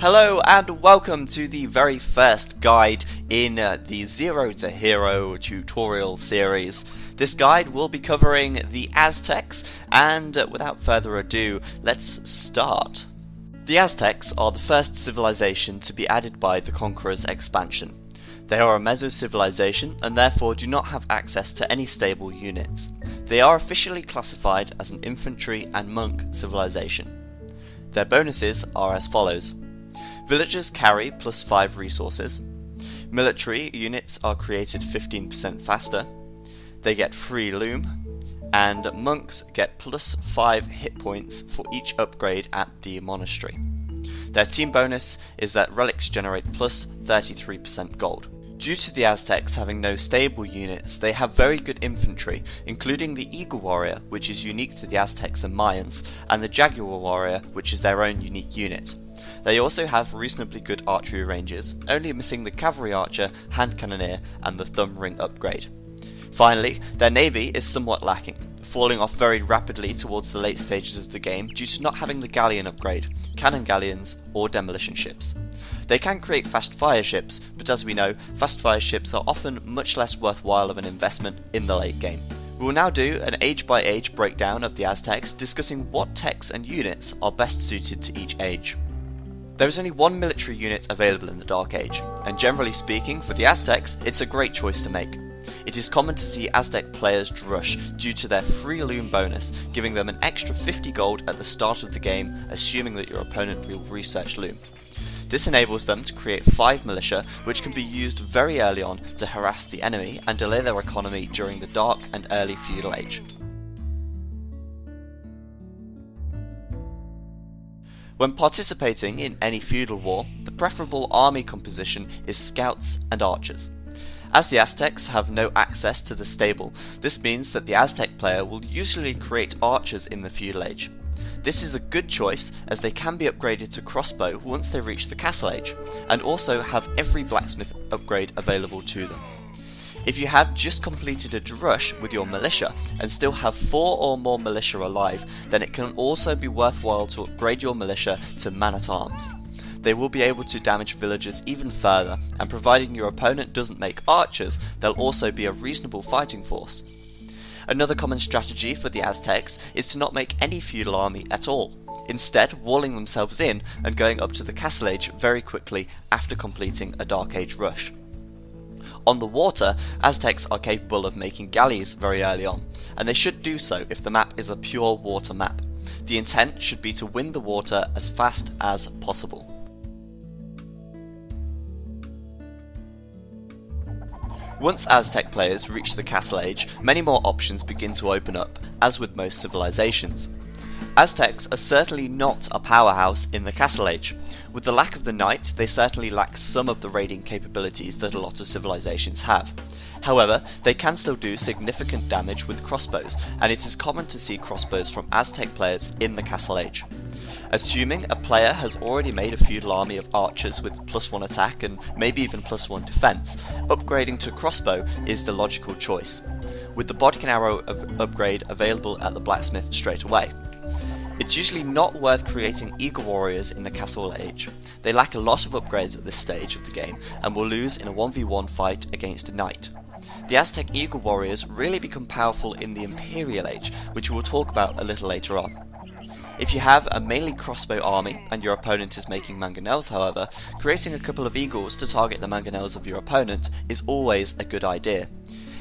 Hello and welcome to the very first guide in the Zero to Hero tutorial series. This guide will be covering the Aztecs, and without further ado, let's start. The Aztecs are the first civilization to be added by the Conquerors expansion. They are a meso-civilization and therefore do not have access to any stable units. They are officially classified as an infantry and monk civilization. Their bonuses are as follows. Villagers carry plus 5 resources. Military units are created 15% faster. They get free loom. And monks get plus 5 hit points for each upgrade at the monastery. Their team bonus is that relics generate plus 33% gold. Due to the Aztecs having no stable units, they have very good infantry, including the Eagle Warrior, which is unique to the Aztecs and Mayans, and the Jaguar Warrior, which is their own unique unit. They also have reasonably good archery ranges, only missing the Cavalry Archer, Hand Cannoneer, and the Thumb Ring upgrade. Finally, their navy is somewhat lacking, falling off very rapidly towards the late stages of the game due to not having the galleon upgrade, cannon galleons, or demolition ships. They can create fast fire ships, but as we know, fast fire ships are often much less worthwhile of an investment in the late game. We will now do an age by age breakdown of the Aztecs, discussing what techs and units are best suited to each age. There is only one military unit available in the Dark Age, and generally speaking, for the Aztecs, it's a great choice to make. It is common to see Aztec players drush due to their free loom bonus, giving them an extra 50 gold at the start of the game, assuming that your opponent will research loom. This enables them to create 5 militia, which can be used very early on to harass the enemy and delay their economy during the Dark and early Feudal Age. When participating in any feudal war, the preferable army composition is scouts and archers. As the Aztecs have no access to the stable, this means that the Aztec player will usually create archers in the Feudal Age. This is a good choice as they can be upgraded to crossbow once they reach the Castle Age, and also have every blacksmith upgrade available to them. If you have just completed a drush with your militia and still have 4 or more militia alive, then it can also be worthwhile to upgrade your militia to man-at-arms. They will be able to damage villagers even further, and providing your opponent doesn't make archers, they'll also be a reasonable fighting force. Another common strategy for the Aztecs is to not make any feudal army at all, instead walling themselves in and going up to the Castle Age very quickly after completing a Dark Age rush. On the water, Aztecs are capable of making galleys very early on, and they should do so if the map is a pure water map. The intent should be to win the water as fast as possible. Once Aztec players reach the Castle Age, many more options begin to open up, as with most civilizations. Aztecs are certainly not a powerhouse in the Castle Age. With the lack of the knight, they certainly lack some of the raiding capabilities that a lot of civilizations have. However, they can still do significant damage with crossbows, and it is common to see crossbows from Aztec players in the Castle Age. Assuming a player has already made a feudal army of archers with plus 1 attack and maybe even plus 1 defense, upgrading to crossbow is the logical choice, with the bodkin arrow upgrade available at the blacksmith straight away. It's usually not worth creating Eagle Warriors in the Castle Age. They lack a lot of upgrades at this stage of the game and will lose in a 1v1 fight against a knight. The Aztec Eagle Warriors really become powerful in the Imperial Age, which we will talk about a little later on. If you have a mainly crossbow army and your opponent is making mangonels, however, creating a couple of eagles to target the mangonels of your opponent is always a good idea.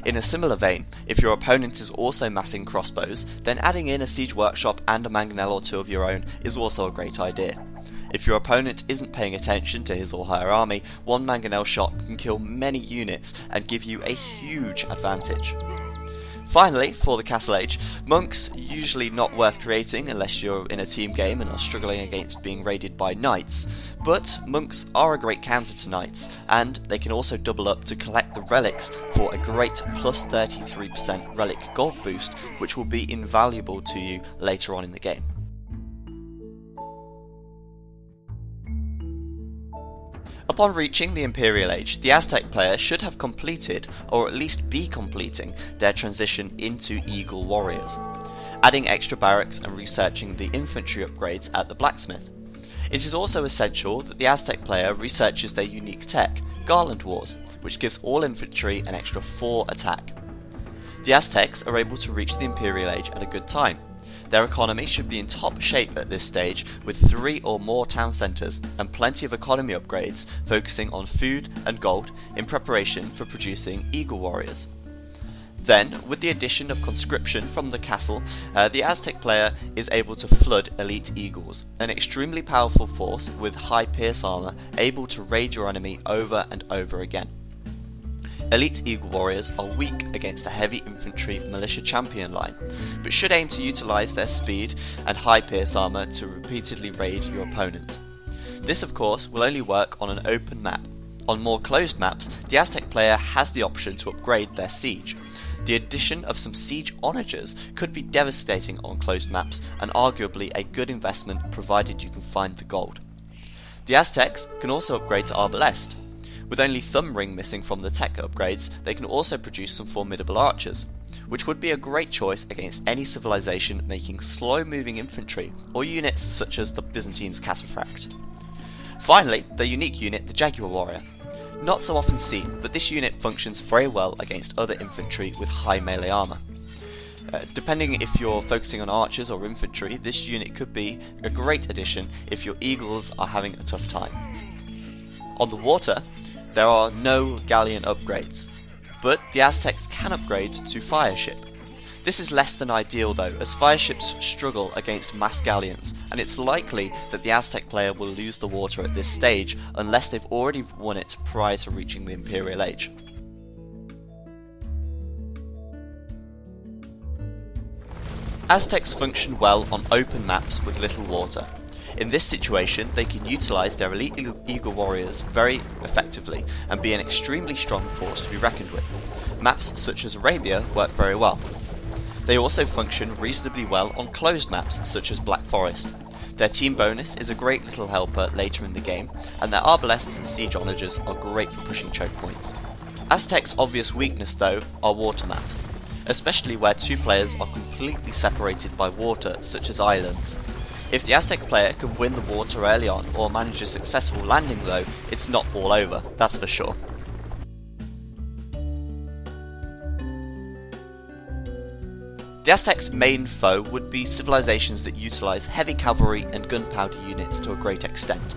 In a similar vein, if your opponent is also massing crossbows, then adding in a siege workshop and a mangonel or 2 of your own is also a great idea. If your opponent isn't paying attention to his or her army, one mangonel shot can kill many units and give you a huge advantage. Finally, for the Castle Age, monks usually not worth creating unless you're in a team game and are struggling against being raided by knights, but monks are a great counter to knights, and they can also double up to collect the relics for a great plus 33% relic gold boost, which will be invaluable to you later on in the game. Upon reaching the Imperial Age, the Aztec player should have completed, or at least be completing, their transition into Eagle Warriors, adding extra barracks and researching the infantry upgrades at the blacksmith. It is also essential that the Aztec player researches their unique tech, Garland Wars, which gives all infantry an extra 4 attack. The Aztecs are able to reach the Imperial Age at a good time. Their economy should be in top shape at this stage, with 3 or more town centres and plenty of economy upgrades focusing on food and gold in preparation for producing Eagle Warriors. Then, with the addition of conscription from the castle, the Aztec player is able to flood elite eagles, an extremely powerful force with high pierce armour able to raid your enemy over and over again. Elite Eagle Warriors are weak against the heavy infantry militia champion line, but should aim to utilise their speed and high pierce armour to repeatedly raid your opponent. This of course will only work on an open map. On more closed maps, the Aztec player has the option to upgrade their siege. The addition of some siege onagers could be devastating on closed maps and arguably a good investment provided you can find the gold. The Aztecs can also upgrade to Arbalest. With only Thumb Ring missing from the tech upgrades, they can also produce some formidable archers, which would be a great choice against any civilization making slow-moving infantry or units such as the Byzantines' Cataphract. Finally, their unique unit, the Jaguar Warrior. Not so often seen, but this unit functions very well against other infantry with high melee armour. Depending if you're focusing on archers or infantry, this unit could be a great addition if your eagles are having a tough time. On the water, there are no galleon upgrades, but the Aztecs can upgrade to fireship. This is less than ideal though, as fireships struggle against mass galleons, and it's likely that the Aztec player will lose the water at this stage unless they've already won it prior to reaching the Imperial Age. Aztecs function well on open maps with little water. In this situation, they can utilise their elite Eagle Warriors very effectively and be an extremely strong force to be reckoned with. Maps such as Arabia work very well. They also function reasonably well on closed maps such as Black Forest. Their team bonus is a great little helper later in the game, and their arbalests and siege onagers are great for pushing choke points. Aztec's obvious weakness though are water maps, especially where two players are completely separated by water such as islands. If the Aztec player can win the water early on or manage a successful landing though, it's not all over, that's for sure. The Aztecs' main foe would be civilizations that utilise heavy cavalry and gunpowder units to a great extent.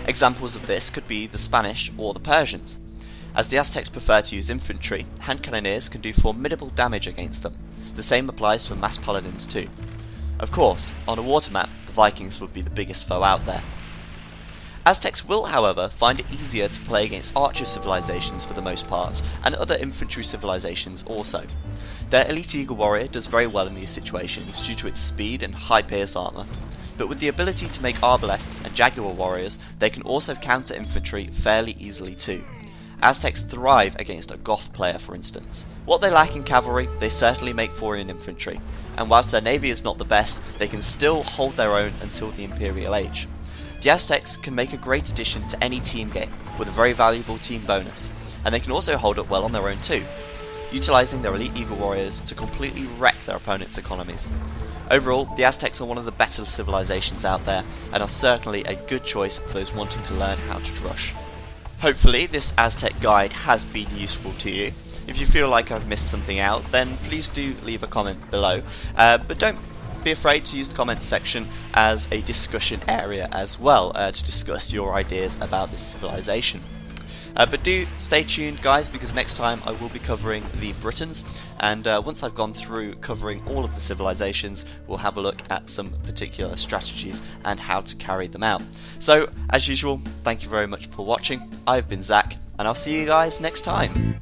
Examples of this could be the Spanish or the Persians. As the Aztecs prefer to use infantry, hand cannoneers can do formidable damage against them. The same applies for mass paladins too. Of course, on a water map, the Vikings would be the biggest foe out there. Aztecs will, however, find it easier to play against archer civilizations for the most part, and other infantry civilizations also. Their elite Eagle Warrior does very well in these situations due to its speed and high pierce armour, but with the ability to make arbalests and Jaguar Warriors, they can also counter infantry fairly easily too. Aztecs thrive against a Goth player, for instance. What they lack in cavalry, they certainly make for in infantry, and whilst their navy is not the best, they can still hold their own until the Imperial Age. The Aztecs can make a great addition to any team game, with a very valuable team bonus, and they can also hold up well on their own too, utilising their elite Eagle Warriors to completely wreck their opponents' economies. Overall, the Aztecs are one of the better civilizations out there, and are certainly a good choice for those wanting to learn how to drush. Hopefully this Aztec guide has been useful to you. If you feel like I've missed something out, then please do leave a comment below, but don't be afraid to use the comment section as a discussion area as well, to discuss your ideas about this civilization. But do stay tuned guys, because next time I will be covering the Britons, and once I've gone through covering all of the civilizations, we'll have a look at some particular strategies and how to carry them out. So as usual, thank you very much for watching. I've been Zach, and I'll see you guys next time.